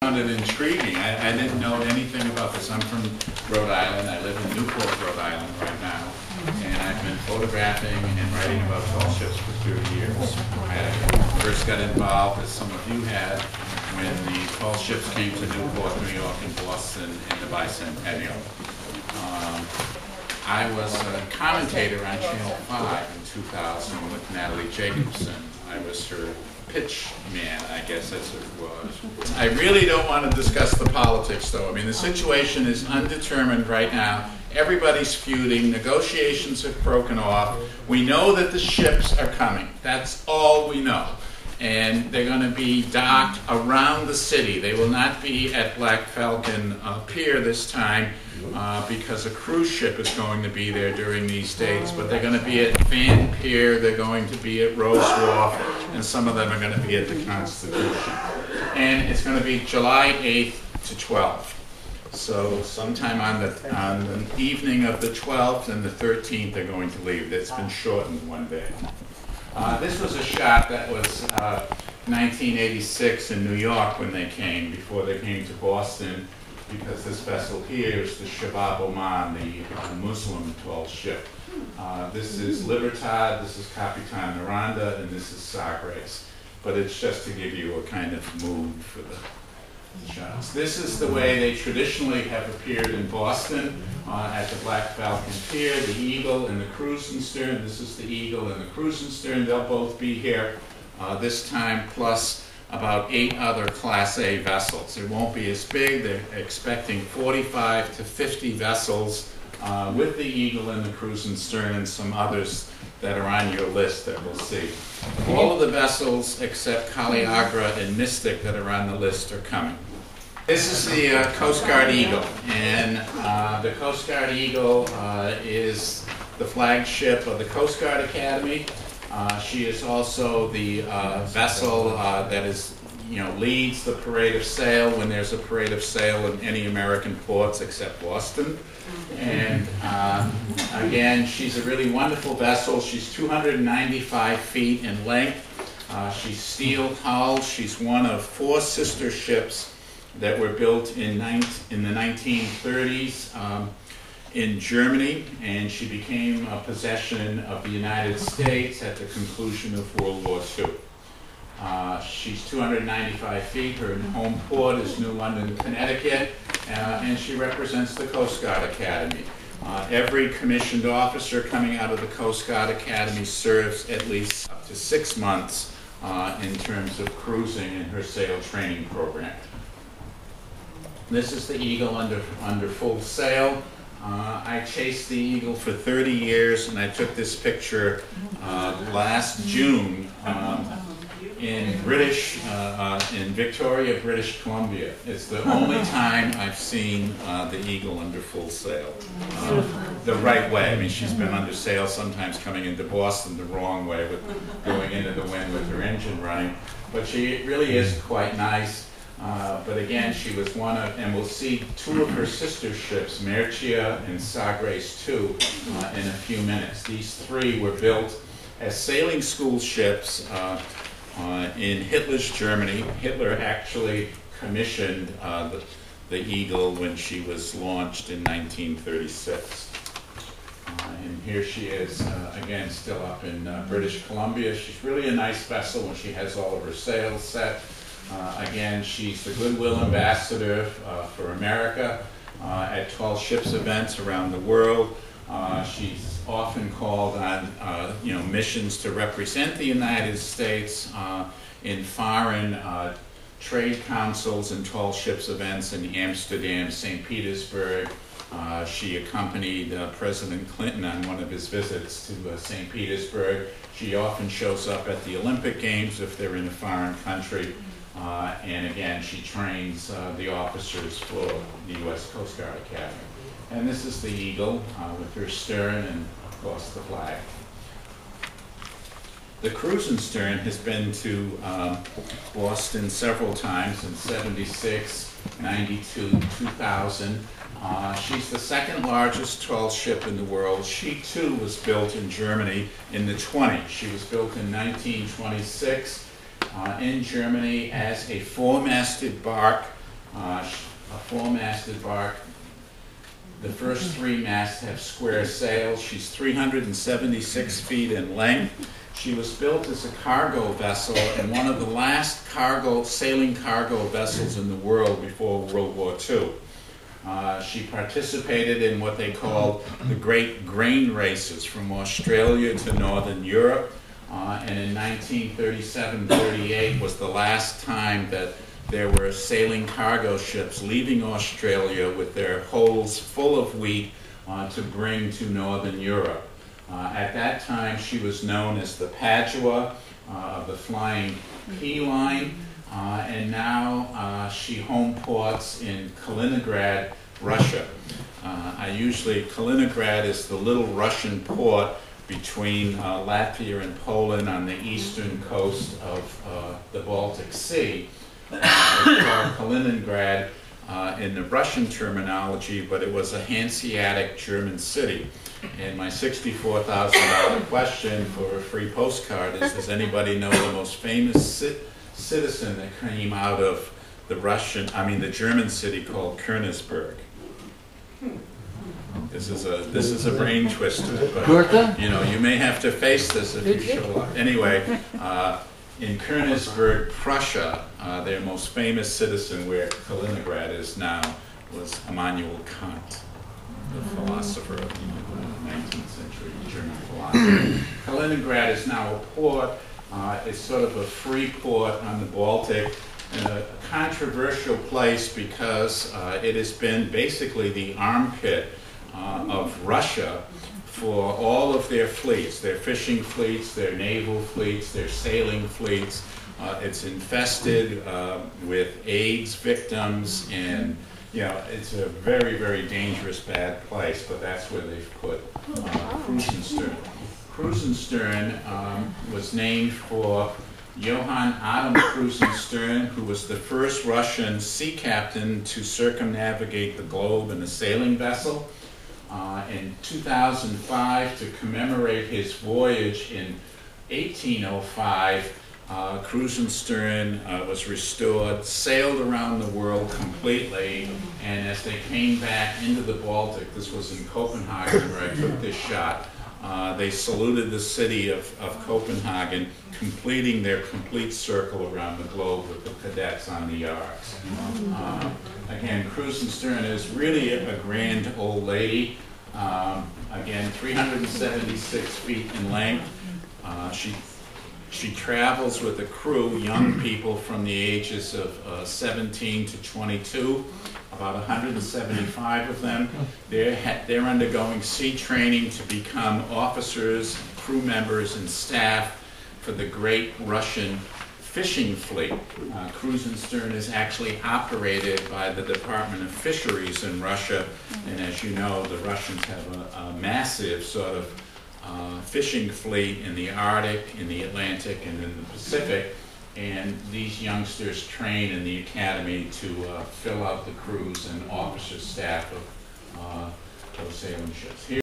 Found it intriguing. I didn't know anything about this. I'm from Rhode Island. I live in Newport, Rhode Island right now. And I've been photographing and writing about tall ships for 30 years. I first got involved, as some of you had, when the tall ships came to Newport, New York, and Boston in the bicentennial. I was a commentator on Channel 5 in 2000 with Natalie Jacobson. I was her pitch man, I guess as it was. I really don't want to discuss the politics, though. I mean, the situation is undetermined right now. Everybody's feuding. Negotiations have broken off. We know that the ships are coming. That's all we know. And they're going to be docked around the city. They will not be at Black Falcon Pier this time because a cruise ship is going to be there during these dates. But they're going to be at Van Pier, they're going to be at Rose Wharf, and some of them are going to be at the Constitution. And it's going to be July 8th to 12th. So sometime on the evening of the 12th and the 13th they're going to leave. It's been shortened one day. This was a shot that was 1986 in New York when they came, before they came to Boston, because this vessel here is the Shabab Oman, the Muslim tall ship. This is Libertad, this is Capitan Miranda, and this is Sagres. But it's just to give you a kind of mood for the shots. This is the way they traditionally have appeared in Boston at the Black Falcon Pier, the Eagle and the Cruising Stern. This is the Eagle and the Cruising Stern. They'll both be here this time, plus about 8 other Class A vessels. It won't be as big. They're expecting 45 to 50 vessels with the Eagle and the Cruising Stern and some others that are on your list that we'll see. All of the vessels except Caliagra and Mystic that are on the list are coming. This is the Coast Guard Eagle, and the Coast Guard Eagle is the flagship of the Coast Guard Academy. She is also the vessel that is, leads the parade of sail when there's a parade of sail in any American ports except Boston. And again, she's a really wonderful vessel. She's 295 feet in length. She's steel hull. She's one of 4 sister ships that were built in the 1930s in Germany, and she became a possession of the United States at the conclusion of World War II. She's 295 feet. Her home port is New London, Connecticut, and she represents the Coast Guard Academy. Every commissioned officer coming out of the Coast Guard Academy serves at least up to 6 months in terms of cruising in her sail training program. This is the Eagle under full sail. I chased the Eagle for 30 years, and I took this picture last June in Victoria, British Columbia. It's the only time I've seen the Eagle under full sail. The right way. I mean, she's been under sail sometimes coming into Boston the wrong way, with going into the wind with her engine running. But she really is quite nice. But again, she was one of, and we'll see 2 of her sister ships, Mercia and Sagres II, in a few minutes. These 3 were built as sailing school ships in Hitler's Germany. Hitler actually commissioned the Eagle when she was launched in 1936. And here she is, again, still up in British Columbia. She's really a nice vessel when she has all of her sails set. Again, she's the Goodwill Ambassador for America at tall ships events around the world. She's often called on missions to represent the United States in foreign trade councils and tall ships events in Amsterdam, St. Petersburg. She accompanied President Clinton on one of his visits to St. Petersburg. She often shows up at the Olympic Games if they're in a foreign country. And again, she trains the officers for the U.S. Coast Guard Academy. And this is the Eagle with her stern and, of course, the flag. The Cruising Stern has been to Boston several times in 76, 92, 2000. She's the 2nd largest tall ship in the world. She, too, was built in Germany in the 20s. She was built in 1926. In Germany as a 4-masted bark A four-masted bark. The first three masts have square sails. She's 376 feet in length. She was built as a cargo vessel and one of the last sailing cargo vessels in the world before World War II. She participated in what they called the Great Grain Races from Australia to Northern Europe. And in 1937-38 was the last time that there were sailing cargo ships leaving Australia with their holds full of wheat to bring to Northern Europe. At that time, she was known as the Padua of the Flying Pea Line, and now she home ports in Kaliningrad, Russia. Kaliningrad is the little Russian port between Latvia and Poland on the eastern coast of the Baltic Sea. It's called Kaliningrad in the Russian terminology, but it was a Hanseatic German city. And my $64,000 question for a free postcard is, does anybody know the most famous citizen that came out of the German city called Königsberg? This is a brain twister, but you may have to face this if you show up. Anyway, in Königsberg, Prussia, their most famous citizen, where Kaliningrad is now, was Immanuel Kant, the philosopher of the 19th century German philosopher. Kaliningrad is now a port. It's sort of a free port on the Baltic, and a controversial place because it has been basically the armpit of Russia for all of their fleets, their fishing fleets, their naval fleets, their sailing fleets. It's infested with AIDS victims, and it's a very, very dangerous, bad place, but that's where they've put Krusenstern. Krusenstern was named for Johann Adam Krusenstern, who was the first Russian sea captain to circumnavigate the globe in a sailing vessel. In 2005, to commemorate his voyage in 1805, Krusenstern was restored, sailed around the world completely, and as they came back into the Baltic, this was in Copenhagen where I took this shot, they saluted the city of Copenhagen, completing their complete circle around the globe with the cadets on the yards. Again, Krusenstern is really a grand old lady. Again, 376 feet in length. She travels with a crew, young people from the ages of 17 to 22, about 175 of them. They're undergoing sea training to become officers, crew members, and staff for the great Russian fishing fleet. Krusenstern is actually operated by the Department of Fisheries in Russia, and as you know, the Russians have a massive sort of fishing fleet in the Arctic, in the Atlantic, and in the Pacific, and these youngsters train in the academy to fill out the crews and officer staff of those sailing ships.